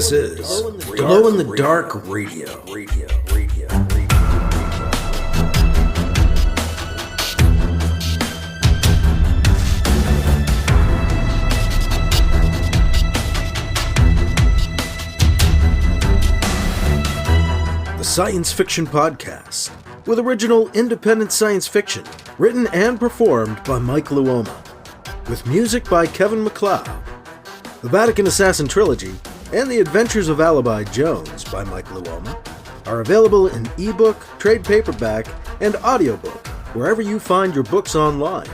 This is Glow in the Dark Radio. The Science Fiction Podcast, with original independent science fiction, written and performed by Mike Luoma, with music by Kevin MacLeod. The Vatican Assassin Trilogy and The Adventures of Alibi Jones by Mike Luoma are available in ebook, trade paperback, and audiobook wherever you find your books online.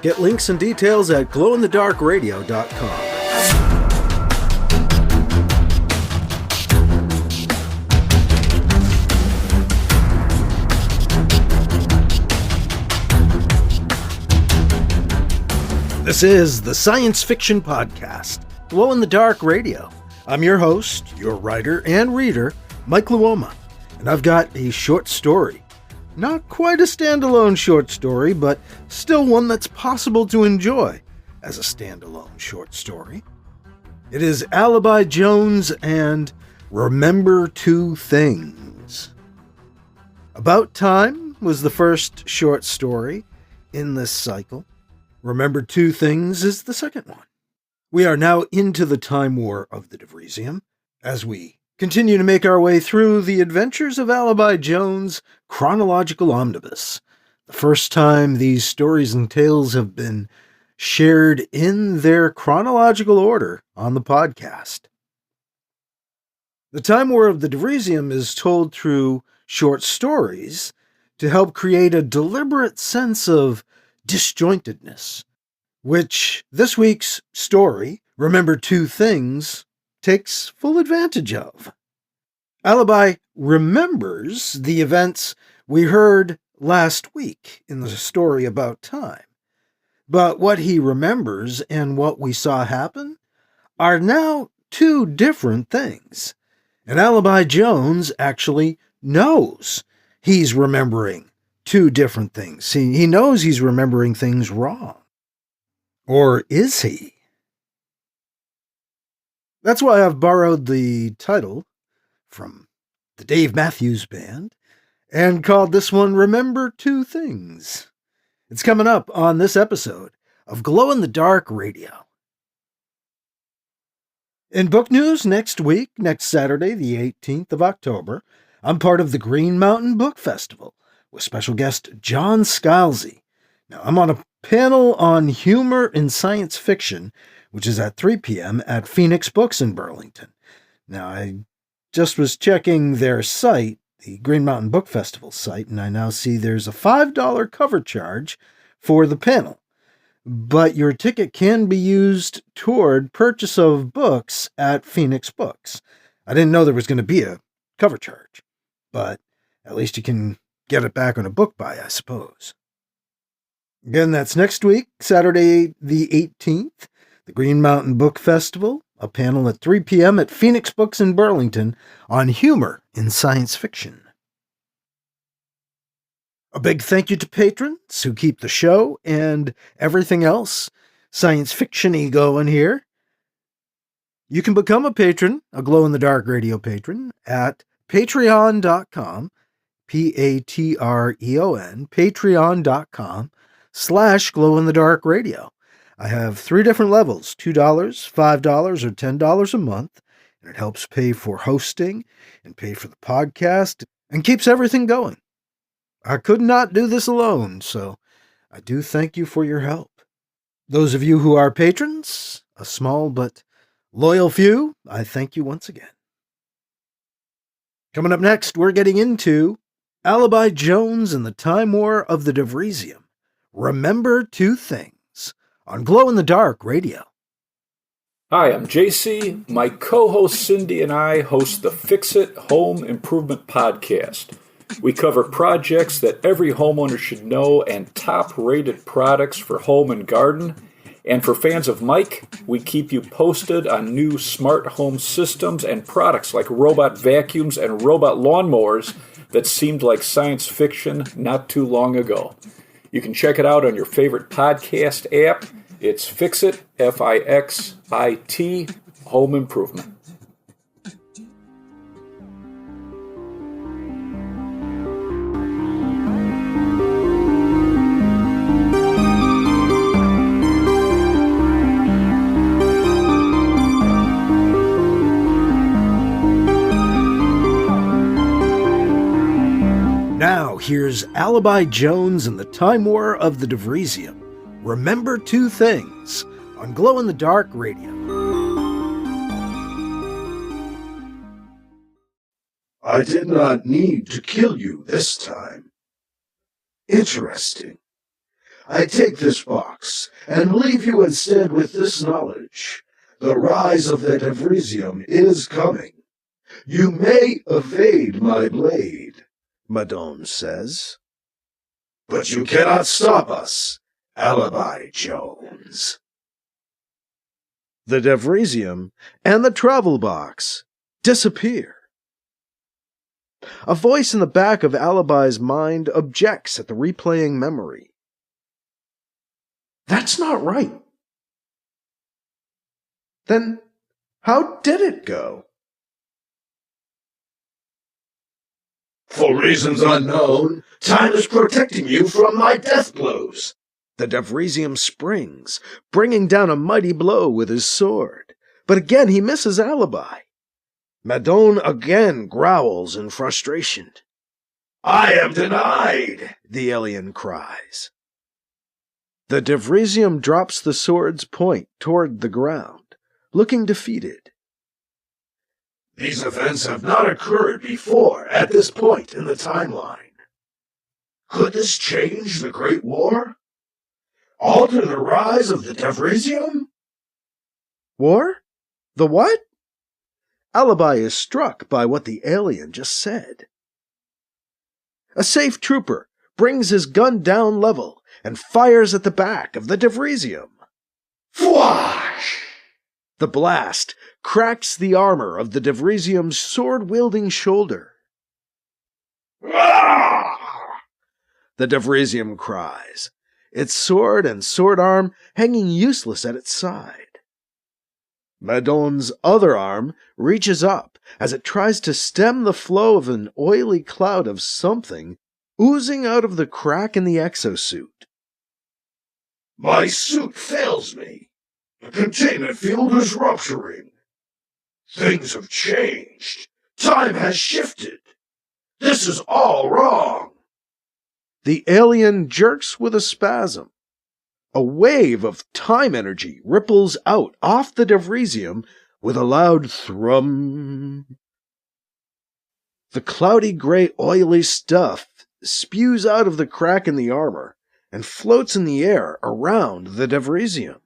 Get links and details at glowinthedarkradio.com. This is the Science Fiction Podcast, Glow in the Dark Radio. I'm your host, your writer and reader, Mike Luoma, and I've got a short story. Not quite a standalone short story, but still one that's possible to enjoy as a standalone short story. It is Alibi Jones and Remember Two Things. About Time was the first short story in this cycle. Remember Two Things is the second one. We are now into the time war of the Devrizium, as we continue to make our way through the Adventures of Alibi Jones' Chronological Omnibus, the first time these stories and tales have been shared in their chronological order on the podcast. The time war of the Devrizium is told through short stories to help create a deliberate sense of disjointedness, which this week's story, Remember Two Things, takes full advantage of. Alibi remembers the events we heard last week in the story About Time, but what he remembers and what we saw happen are now two different things, and Alibi Jones actually knows he's remembering two different things. He knows he's remembering things wrong. Or is he? That's why I've borrowed the title from the Dave Matthews Band and called this one Remember Two Things. It's coming up on this episode of Glow in the Dark Radio. In book news next week, next Saturday, the 18th of October, I'm part of the Green Mountain Book Festival with special guest John Scalzi. Now, I'm on a panel on humor in science fiction, which is at 3 p.m. at Phoenix Books in Burlington. Now, I just was checking their site, the Green Mountain Book Festival site, and I now see there's a $5 cover charge for the panel. But your ticket can be used toward purchase of books at Phoenix Books. I didn't know there was going to be a cover charge, but at least you can get it back on a book buy, I suppose. Again, that's next week, Saturday the 18th, the Green Mountain Book Festival, a panel at 3 p.m. at Phoenix Books in Burlington on humor in science fiction. A big thank you to patrons who keep the show and everything else science fiction-y going here. You can become a patron, a Glow in the Dark Radio patron, at patreon.com, Patreon, patreon.com/glowinthedarkradio. I have 3 different levels, $2, $5, or $10 a month, and it helps pay for hosting and pay for the podcast and keeps everything going. I could not do this alone, so I do thank you for your help. Those of you who are patrons, a small but loyal few, I thank you once again. Coming up next, we're getting into Alibi Jones and the Time War of the Devrizium. Remember Two Things on Glow in the Dark Radio. Hi, I'm JC. My co-host Cindy and I host the Fix It Home Improvement Podcast. We cover projects that every homeowner should know and top-rated products for home and garden. And for fans of Mike, we keep you posted on new smart home systems and products like robot vacuums and robot lawnmowers that seemed like science fiction not too long ago. You can check it out on your favorite podcast app. It's Fix It, Fixit, Home Improvement. here's Alibi Jones and the Time War of the Devrizium. Remember two things on Glow in the Dark Radio. I did not need to kill you this time. Interesting. I take this box and leave you instead with this knowledge. The rise of the Devrizium is coming. You may evade my blade, Madone says. But you cannot stop us, Alibi Jones. The Devrizium and the travel box disappear. A voice in the back of Alibi's mind objects at the replaying memory. That's not right. Then how did it go? For reasons unknown, time is protecting you from my death blows. The Devrizium springs, bringing down a mighty blow with his sword. But again he misses Alibi. Madone again growls in frustration. I am denied, the alien cries. The Devrizium drops the sword's point toward the ground, looking defeated. These events have not occurred before at this point in the timeline. Could this change the Great War? Alter the rise of the Devrizium? War? The what? Alibi is struck by what the alien just said. A safe trooper brings his gun down level and fires at the back of the Devrizium. Fwash! The blast cracks the armor of the Devrizium's sword-wielding shoulder. Ah! The Devrizium cries, its sword and sword arm hanging useless at its side. Madone's other arm reaches up as it tries to stem the flow of an oily cloud of something oozing out of the crack in the exosuit. My suit fails me. The containment field is rupturing. Things have changed. Time has shifted. This is all wrong. The alien jerks with a spasm. A wave of time energy ripples out off the Devrizium with a loud thrum. The cloudy gray oily stuff spews out of the crack in the armor and floats in the air around the Devrizium.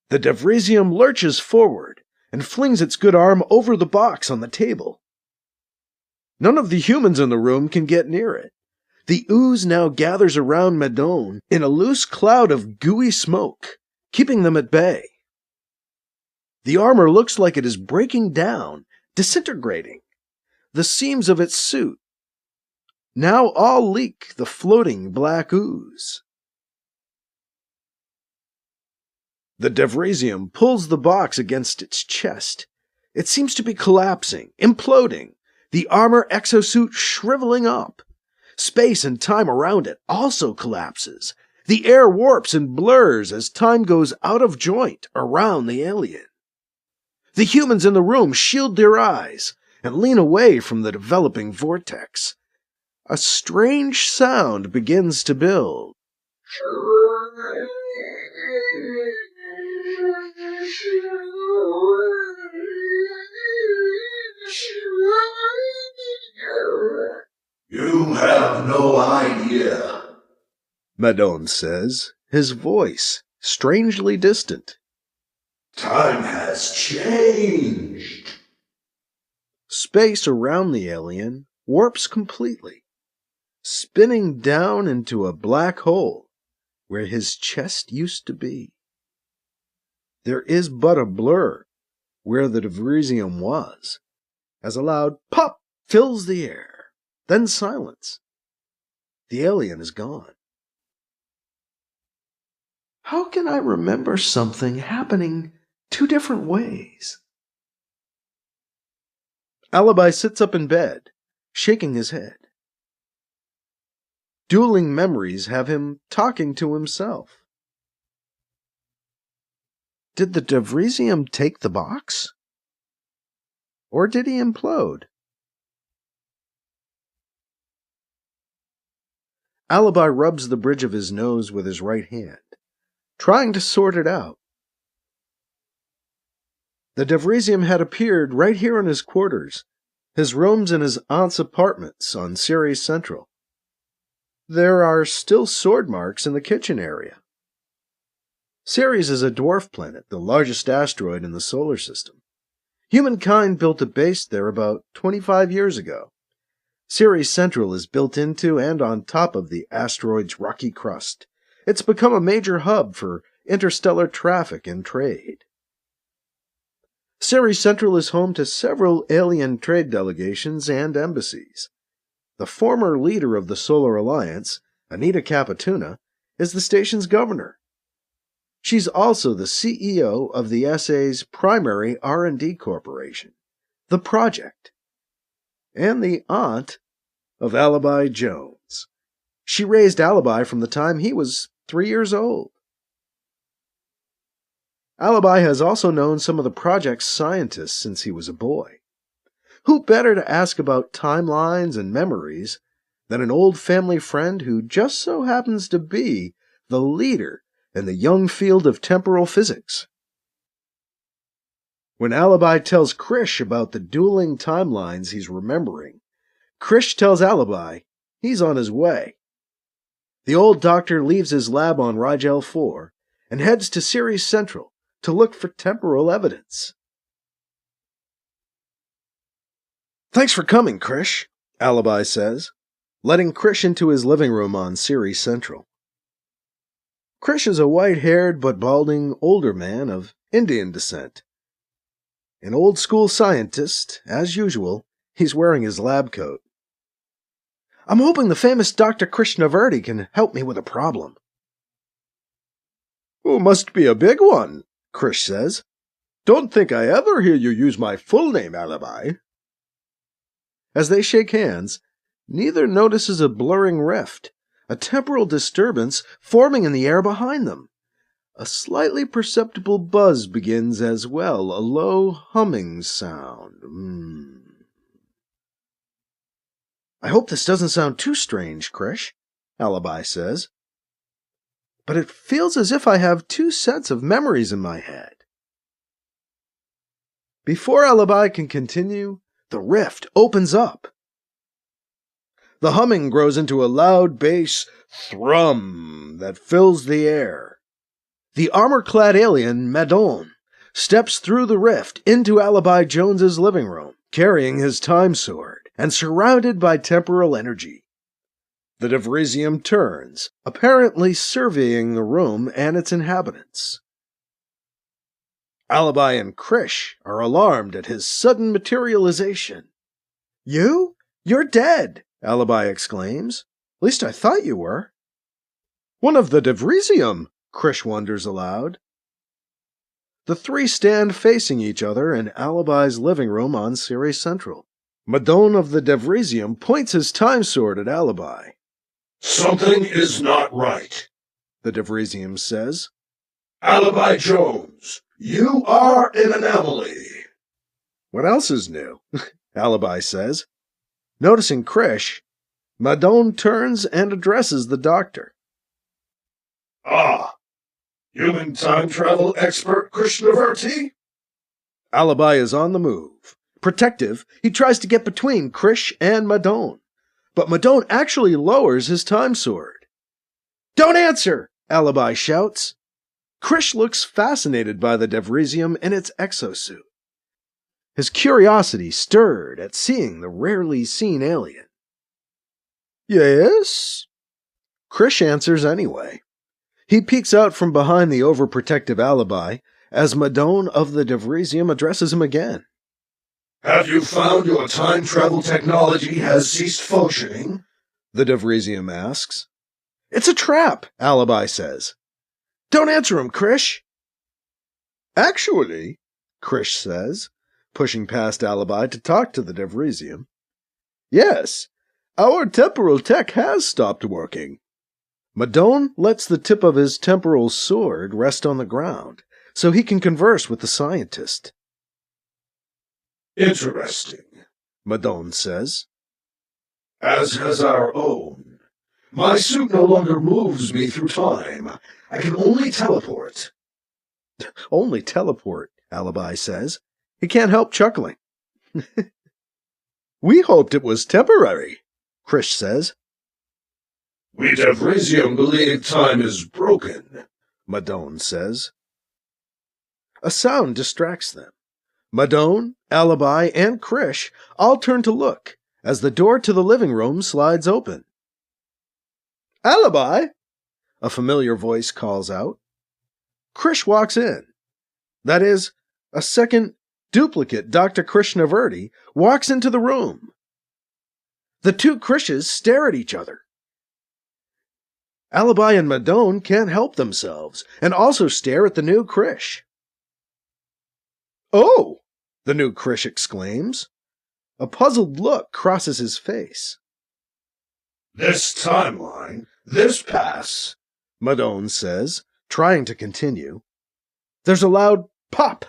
The Devrizium lurches forward and flings its good arm over the box on the table. None of the humans in the room can get near it. The ooze now gathers around Madone in a loose cloud of gooey smoke, keeping them at bay. The armor looks like it is breaking down, disintegrating. The seams of its suit now all leak the floating black ooze. The Devrizium pulls the box against its chest. It seems to be collapsing, imploding, the armor exosuit shriveling up. Space and time around it also collapses. The air warps and blurs as time goes out of joint around the alien. The humans in the room shield their eyes and lean away from the developing vortex. A strange sound begins to build. You have no idea, Madone says, his voice strangely distant. Time has changed. Space around the alien warps completely, spinning down into a black hole where his chest used to be. There is but a blur where the Devrizium was, as a loud pop fills the air. Then silence. The alien is gone. How can I remember something happening two different ways? Alibi sits up in bed, shaking his head. Dueling memories have him talking to himself. Did the Devrizium take the box? Or did he implode? Alibi rubs the bridge of his nose with his right hand, trying to sort it out. The Devrizium had appeared right here in his quarters, his rooms in his aunt's apartments on Ceres Central. There are still sword marks in the kitchen area. Ceres is a dwarf planet, the largest asteroid in the solar system. Humankind built a base there about 25 years ago. Ceres Central is built into and on top of the asteroid's rocky crust. It's become a major hub for interstellar traffic and trade. Ceres Central is home to several alien trade delegations and embassies. The former leader of the Solar Alliance, Anita Capituna, is the station's governor. She's also the CEO of the SA's primary R&D corporation, the Project, and the aunt of Alibi Jones. She raised Alibi from the time he was 3 years old. Alibi has also known some of the Project's scientists since he was a boy. Who better to ask about timelines and memories than an old family friend who just so happens to be the leader in the young field of temporal physics? When Alibi tells Krish about the dueling timelines he's remembering, Krish tells Alibi he's on his way. The old doctor leaves his lab on Rigel 4 and heads to Ceres Central to look for temporal evidence. "Thanks for coming, Krish," Alibi says, letting Krish into his living room on Ceres Central. Krish is a white-haired but balding older man of Indian descent. An old-school scientist, as usual, he's wearing his lab coat. "I'm hoping the famous Dr. Krishnavurti can help me with a problem." "Oh, must be a big one," Krish says. "Don't think I ever hear you use my full name, Alibi." As they shake hands, neither notices a blurring rift, a temporal disturbance forming in the air behind them. A slightly perceptible buzz begins as well, a low humming sound. "I hope this doesn't sound too strange, Krish," Alibi says. "But it feels as if I have two sets of memories in my head." Before Alibi can continue, the rift opens up. The humming grows into a loud bass thrum that fills the air. The armor-clad alien, Madon, steps through the rift into Alibi Jones's living room, carrying his time sword and surrounded by temporal energy. The Devrizium turns, apparently surveying the room and its inhabitants. Alibi and Krish are alarmed at his sudden materialization. "You? You're dead!" Alibi exclaims. "At least I thought you were." "One of the Devrizium," Krish wonders aloud. The three stand facing each other in Alibi's living room on Ceres Central. Madon of the Devrizium points his time sword at Alibi. "Something is not right," the Devrizium says. "Alibi Jones, you are an anomaly." "What else is new?" Alibi says. Noticing Krish, Madon turns and addresses the doctor. "Ah, human time travel expert Krishnavurti?" Alibi is on the move. Protective, he tries to get between Krish and Madon, but Madon actually lowers his time sword. "Don't answer!" Alibi shouts. Krish looks fascinated by the Devrizium in its exosuit. His curiosity stirred at seeing the rarely seen alien. "Yes?" Krish answers anyway. He peeks out from behind the overprotective Alibi as Madon of the Devrizium addresses him again. "Have you found your time travel technology has ceased functioning?" the Devrizium asks. "It's a trap," Alibi says. "Don't answer him, Krish." "Actually," Krish says, pushing past Alibi to talk to the Devrizium, "yes, our temporal tech has stopped working." Madon lets the tip of his temporal sword rest on the ground so he can converse with the scientist. "Interesting," Madon says. "as has our own. My suit no longer moves me through time. I can only teleport. Only teleport, Alibi says. He can't help chuckling. We hoped it was temporary, Krish says. We Devrizium believe time is broken, Madone says. A sound distracts them. Madone, Alibi, and Krish all turn to look as the door to the living room slides open. Alibi! A familiar voice calls out. Krish walks in. That is, a second duplicate Dr. Krishnavurti walks into the room. The two Krishes stare at each other. Alibi and Madone can't help themselves and also stare at the new Krish. Oh! The new Krish exclaims. A puzzled look crosses his face. This timeline, this pass, Madone says, trying to continue. There's a loud pop.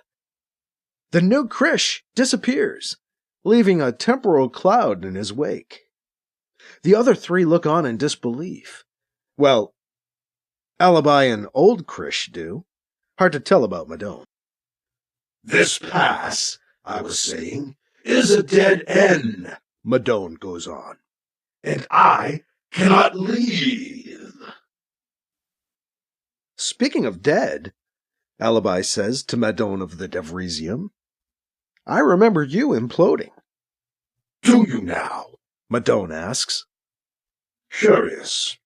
The new Krish disappears, leaving a temporal cloud in his wake. The other three look on in disbelief. Well, Alibi and old Krish do. Hard to tell about Madone. This pass, I was saying, is a dead end, Madone goes on. And I cannot leave. Speaking of dead, Alibi says to Madone of the Devrizium, I remember you imploding. Do you now? Madone asks. Curious.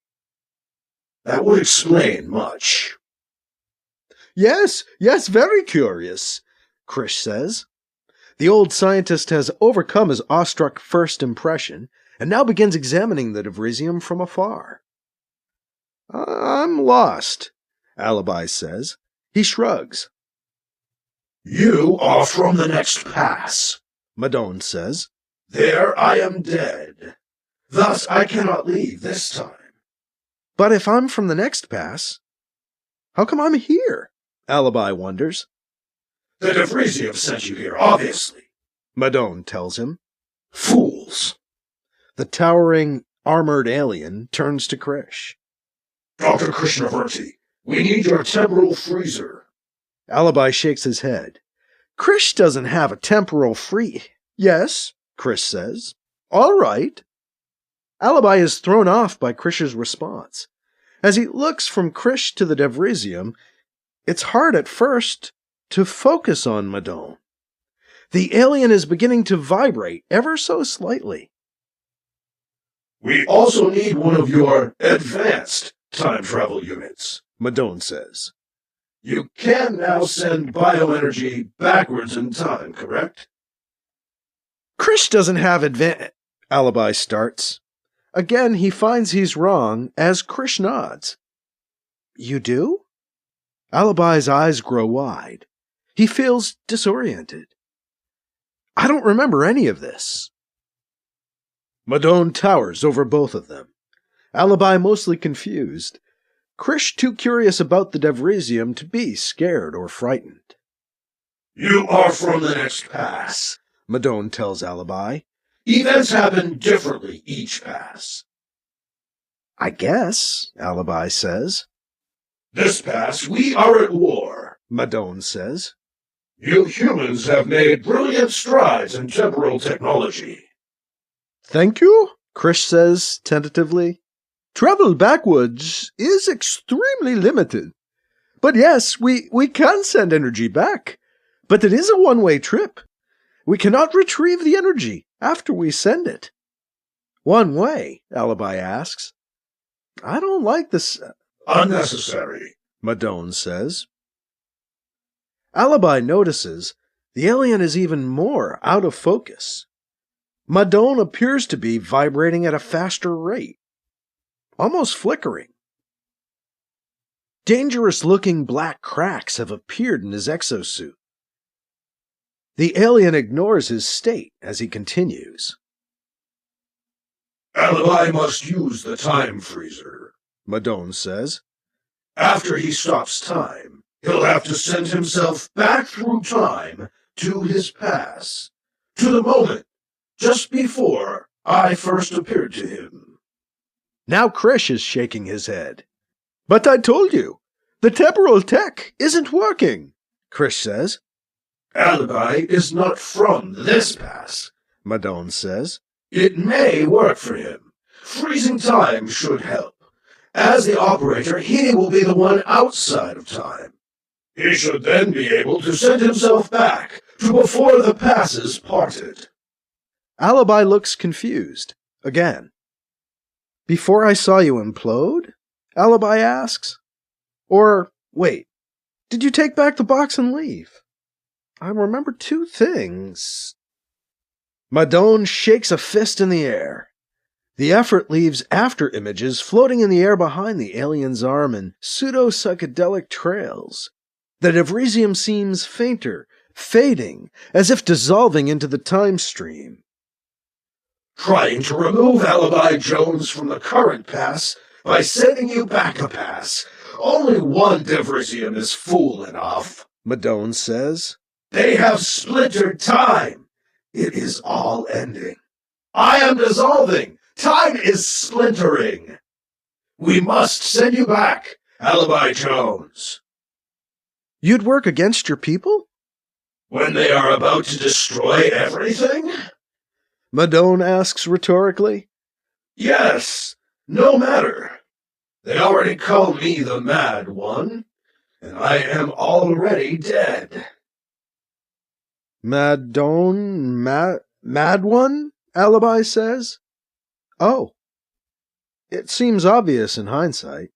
That would explain much. Yes, very curious, Krish says. The old scientist has overcome his awestruck first impression and now begins examining the Devrizium from afar. I'm lost, Alibi says. He shrugs. You are from the next pass, Madone says. There I am dead. Thus I cannot leave this time. But if I'm from the next pass, how come I'm here? Alibi wonders. The Devrizium sent you here, obviously, Madone tells him. Fools. The towering, armored alien turns to Krish. Dr. Krishnavurti, we need your temporal freezer. Alibi shakes his head. Krish doesn't have a temporal free. Yes, Krish says. All right. Alibi is thrown off by Krish's response. As he looks from Krish to the Devrizium, it's hard at first to focus on Madone. The alien is beginning to vibrate ever so slightly. We also need one of your advanced time travel units, Madone says. You can now send bioenergy backwards in time, correct? Krish doesn't have Alibi starts. Again, he finds he's wrong as Krish nods. You do? Alibi's eyes grow wide. He feels disoriented. I don't remember any of this. Madone towers over both of them. Alibi mostly confused. Krish too curious about the Devrizium to be scared or frightened. You are from the next pass, Madone tells Alibi. Events happen differently each pass. I guess, Alibi says. This pass, we are at war, Madone says. You humans have made brilliant strides in temporal technology. Thank you, Krish says tentatively. Travel backwards is extremely limited. But yes, we can send energy back. But it is a one-way trip. We cannot retrieve the energy after we send it. One way, Alibi asks. I don't like this. Unnecessary, Madone says. Alibi notices the alien is even more out of focus. Madone appears to be vibrating at a faster rate, almost flickering. Dangerous-looking black cracks have appeared in his exosuit. The alien ignores his state as he continues. Alibi must use the time freezer, Madone says. After he stops time, he'll have to send himself back through time to his past, to the moment just before I first appeared to him. Now Krish is shaking his head. But I told you, the temporal tech isn't working, Krish says. Alibi is not from this pass, Madone says. It may work for him. Freezing time should help. As the operator, he will be the one outside of time. He should then be able to send himself back to before the passes parted. Alibi looks confused, again. Before I saw you implode? Alibi asks. Or, wait, did you take back the box and leave? I remember two things. Madone shakes a fist in the air. The effort leaves after images floating in the air behind the alien's arm in pseudo-psychedelic trails. The Devrizium seems fainter, fading, as if dissolving into the time stream. Trying to remove Alibi Jones from the current pass by sending you back a pass. Only one Devrizium is fool enough, Madone says. They have splintered time. It is all ending. I am dissolving. Time is splintering. We must send you back, Alibi Jones. You'd work against your people? When they are about to destroy everything? Madone asks rhetorically. Yes, no matter. They already call me the Mad One, and I am already dead. Madone, Mad One? Alibi says. Oh. It seems obvious in hindsight.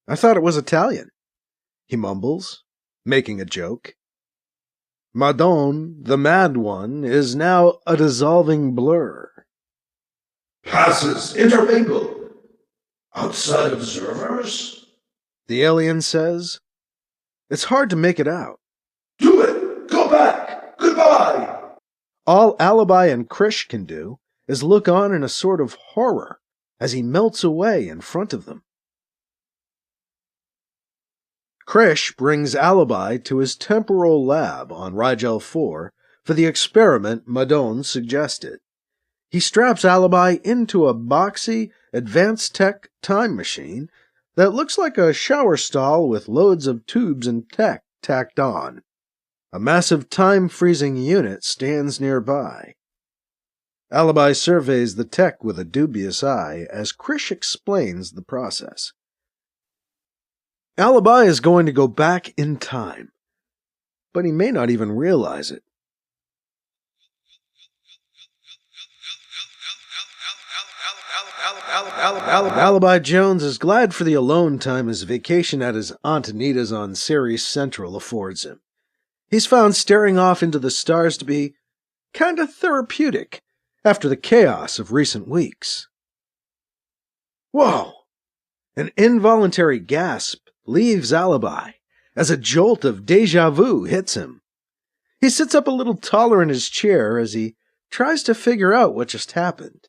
I thought it was Italian, he mumbles, making a joke. Madone, the Mad One, is now a dissolving blur. Passes intermingle. Outside observers? The alien says. It's hard to make it out. Do it! Go back! Goodbye! All Alibi and Krish can do is look on in a sort of horror as he melts away in front of them. Krish brings Alibi to his temporal lab on Rigel 4 for the experiment Madone suggested. He straps Alibi into a boxy, advanced tech time machine that looks like a shower stall with loads of tubes and tech tacked on. A massive time-freezing unit stands nearby. Alibi surveys the tech with a dubious eye as Krish explains the process. Alibi is going to go back in time, but he may not even realize it. Alibi Jones is glad for the alone time his vacation at his Aunt Anita's on Ceres Central affords him. He's found staring off into the stars to be kinda therapeutic after the chaos of recent weeks. Whoa! An involuntary gasp leaves Alibi as a jolt of déjà vu hits him. He sits up a little taller in his chair as he tries to figure out what just happened.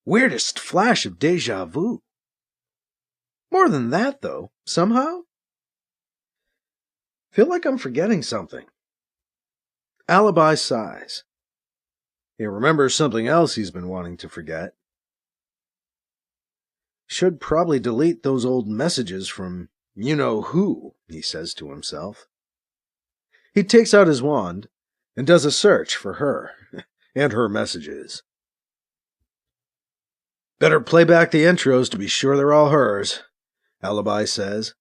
Weirdest flash of déjà vu. More than that, though, somehow. Feel like I'm forgetting something. Alibi sighs. He remembers something else he's been wanting to forget. Should probably delete those old messages from you-know-who, he says to himself. He takes out his wand and does a search for her and her messages. Better play back the intros to be sure they're all hers, Alibi says,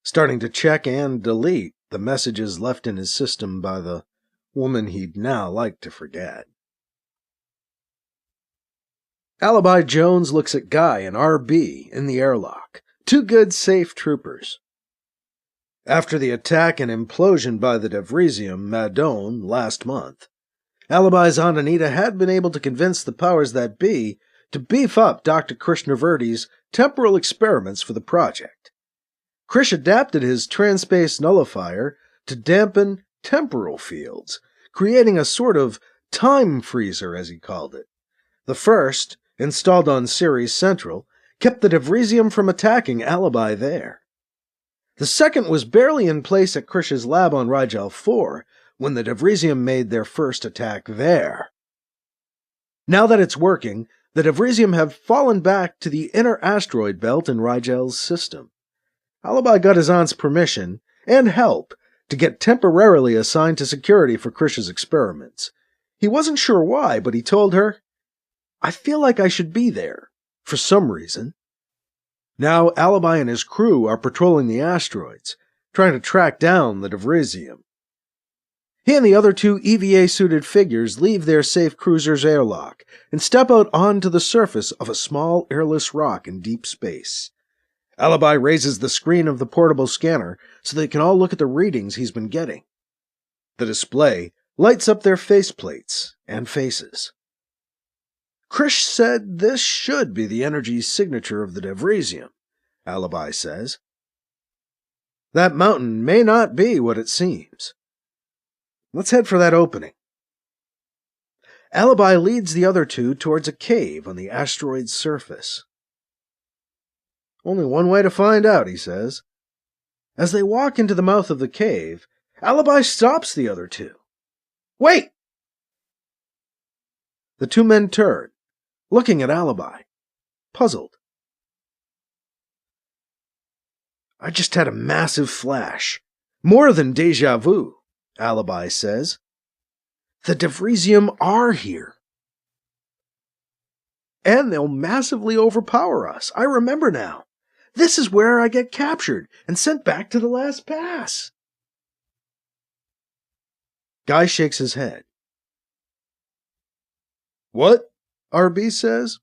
starting to check and delete the messages left in his system by the woman he'd now like to forget. Alibi Jones looks at Guy and RB in the airlock, two good, safe troopers. After the attack and implosion by the Devrizium Madone last month, Alibi's Aunt Anita had been able to convince the powers that be to beef up Dr. Krishnaverdi's temporal experiments for the project. Krish adapted his transspace nullifier to dampen temporal fields, creating a sort of time freezer, as he called it. The first, installed on Ceres Central, kept the Devrizium from attacking Alibi there. The second was barely in place at Krish's lab on Rigel 4 when the Devrizium made their first attack there. Now that it's working, The Devrizium have fallen back to the inner asteroid belt in Rigel's system. Alibi got his aunt's permission and help to get temporarily assigned to security for Krish's experiments. He wasn't sure why, but he told her, "I feel like I should be there, for some reason." Now Alibi and his crew are patrolling the asteroids, trying to track down the Devrizium. He and the other two EVA-suited figures leave their safe cruiser's airlock and step out onto the surface of a small airless rock in deep space. Alibi raises the screen of the portable scanner so they can all look at the readings he's been getting. The display lights up their faceplates and faces. Krish said this should be the energy signature of the Devrizium, Alibi says. That mountain may not be what it seems. Let's head for that opening. Alibi leads the other two towards a cave on the asteroid's surface. Only one way to find out, he says. As they walk into the mouth of the cave, Alibi stops the other two. Wait! The two men turn, looking at Alibi, puzzled. I just had a massive flash. More than déjà vu, Alibi says. The Devrizium are here. And they'll massively overpower us. I remember now. This is where I get captured and sent back to the last pass. Guy shakes his head. What? RB says.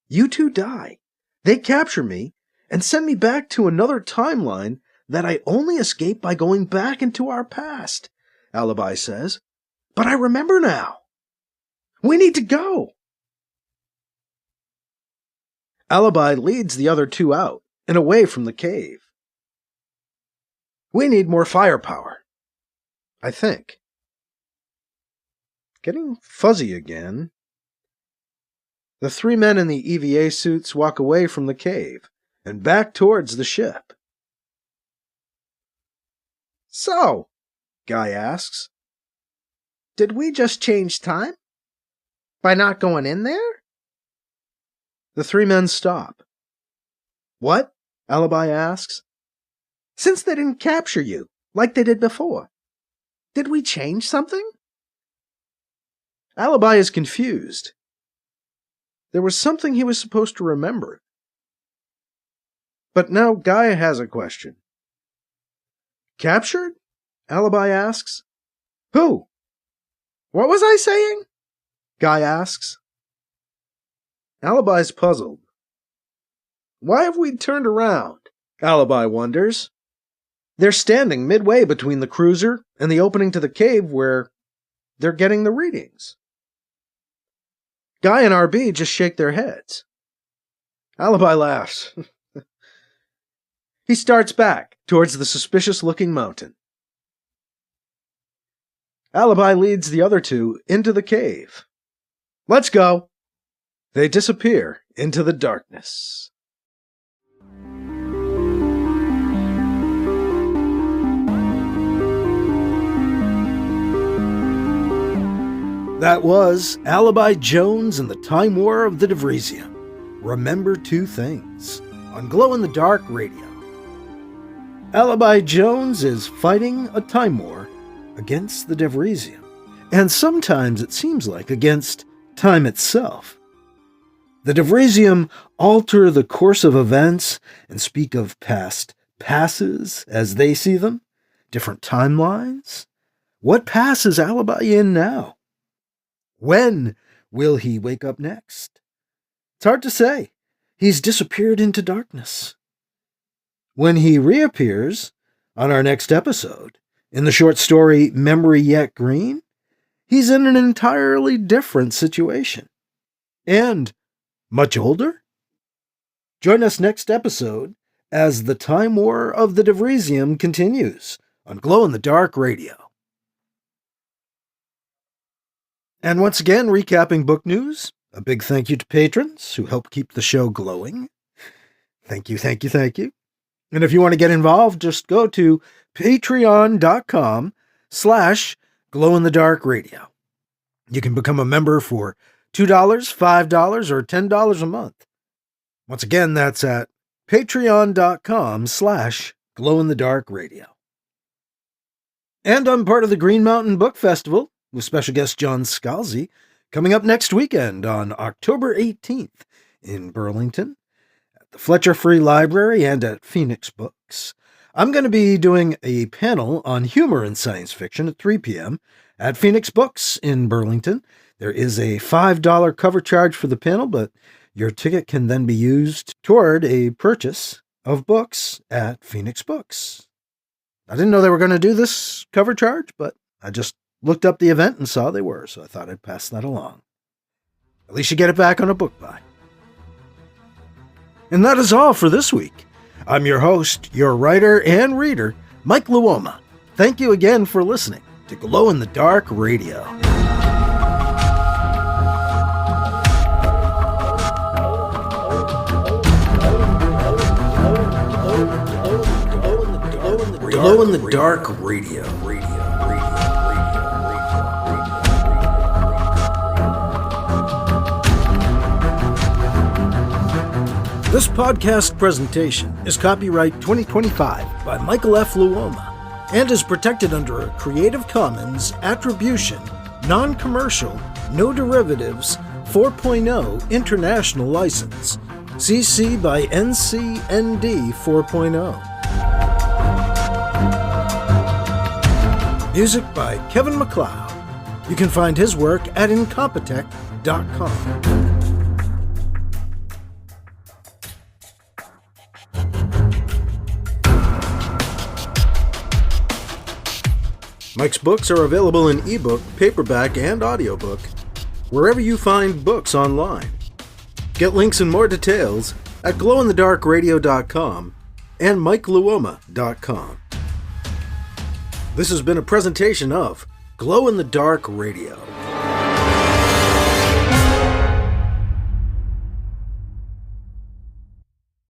You two die. They capture me and send me back to another timeline that I only escape by going back into our past, Alibi says. But I remember now. We need to go. Alibi leads the other two out and away from the cave. We need more firepower, I think. Getting fuzzy again. The three men in the EVA suits walk away from the cave and back towards the ship. So, Guy asks, did we just change time? By not going in there? The three men stop. What? Alibi asks. Since they didn't capture you, like they did before, did we change something? Alibi is confused. There was something he was supposed to remember. But now Guy has a question. Captured? Alibi asks. Who? What was I saying? Guy asks. Alibi's puzzled. Why have we turned around? Alibi wonders. They're standing midway between the cruiser and the opening to the cave where they're getting the readings. Guy and RB just shake their heads. Alibi laughs. He starts back towards the suspicious-looking mountain. Alibi leads the other two into the cave. Let's go. They disappear into the darkness. That was Alibi Jones and the Time War of the Devrizium. Remember two things on Glow-in-the-Dark Radio. Alibi Jones is fighting a time war against the Devrizium, and sometimes it seems like against time itself. The Devrizium alter the course of events and speak of past passes as they see them, different timelines. What pass is Alibi in now? When will he wake up next? It's hard to say. He's disappeared into darkness. When he reappears on our next episode, in the short story Memory Yet Green, he's in an entirely different situation. And much older? Join us next episode as the Time War of the Devrizium continues on Glow-in-the-Dark Radio. And once again, recapping book news, a big thank you to patrons who help keep the show glowing. Thank you, thank you, thank you. And if you want to get involved, just go to patreon.com/glowinthedarkradio. You can become a member for $2, $5, or $10 a month. Once again, that's at patreon.com/glowinthedarkradio. And I'm part of the Green Mountain Book Festival with special guest John Scalzi coming up next weekend on October 18th in Burlington at the Fletcher Free Library and at Phoenix Books. I'm going to be doing a panel on humor in science fiction at 3 p.m. at Phoenix Books in Burlington. There is a $5 cover charge for the panel, but your ticket can then be used toward a purchase of books at Phoenix Books. I didn't know they were going to do this cover charge, but I just looked up the event and saw they were, so I thought I'd pass that along. At least you get it back on a book buy. And that is all for this week. I'm your host, your writer and reader, Mike Luoma. Thank you again for listening to Glow in the Dark Radio. Glow in the Dark Radio. This podcast presentation is copyright 2025 by Michael F. Luoma and is protected under a Creative Commons Attribution, Non-Commercial, No Derivatives 4.0 International License, CC by NC-ND 4.0. Music by Kevin MacLeod. You can find his work at incompetech.com. Mike's books are available in ebook, paperback, and audiobook, wherever you find books online. Get links and more details at glowinthedarkradio.com and mikeluoma.com. This has been a presentation of Glow in the Dark Radio.